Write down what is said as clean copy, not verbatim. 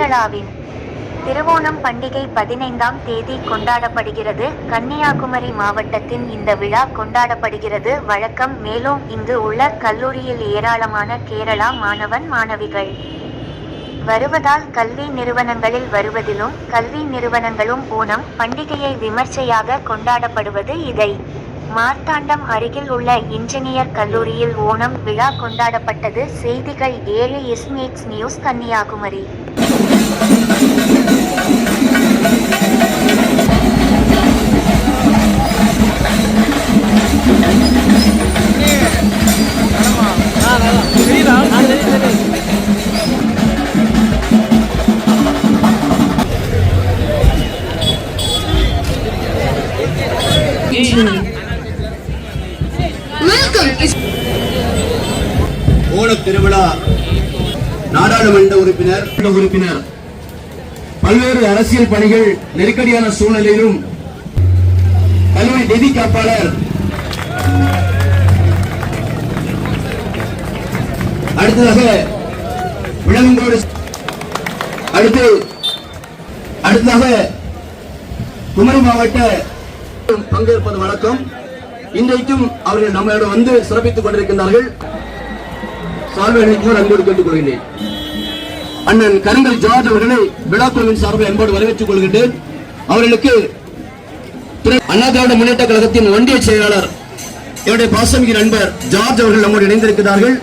கேரளாவின் திருவோணம் பண்டிகை 15ஆம் தேதி கொண்டாடப்படுகிறது. கன்னியாகுமரி மாவட்டத்தின் இந்த விழா கொண்டாடப்படுகிறது வழக்கம். மேலும் இங்கு உள்ள கல்லூரியில் ஏராளமான கேரளா மாணவிகள் வருவதால் கல்வி நிறுவனங்களில் வருவதிலும் கல்வி நிறுவனங்களும் ஓணம் பண்டிகையை விமர்சையாக கொண்டாடப்படுவது. இதை மார்த்தாண்டம் அருகில் உள்ள இன்ஜினியர் கல்லூரியில் ஓணம் விழா கொண்டாடப்பட்டது. செய்திகள் 7 நியூஸ் கன்னியாகுமரி. ஓணம் திருவிழா நாடாளுமன்ற உறுப்பினர் பல்வேறு அரசியல் பணிகள் நெருக்கடியான சூழ்நிலையிலும் கல்லூரி நிதி காப்பாளர் அடுத்ததாக விளங்கோடு அடுத்ததாக குமரி மாவட்ட பங்கேற்பது வழக்கம். இன்றைக்கும் அவர்கள் நம்மளோட வந்து சிறப்பித்துக் கொண்டிருக்கின்றார்கள். அன்போடு கேட்டுக் கொள்கிறேன். அண்ணன் கருங்கல் ஜார்ஜ் அவர்களை விழாக்குழுவின் சார்பில் அன்போடு வரவேற்றுக் கொள்கின்றேன். அவர்களுக்கு அண்ணா திராவிட முன்னேற்ற கழகத்தின் ஒன்றிய செயலாளர் என்னுடைய பாசமிகு நண்பர் ஜார்ஜ் அவர்கள் நம்மோடு இணைந்திருக்கிறார்கள்.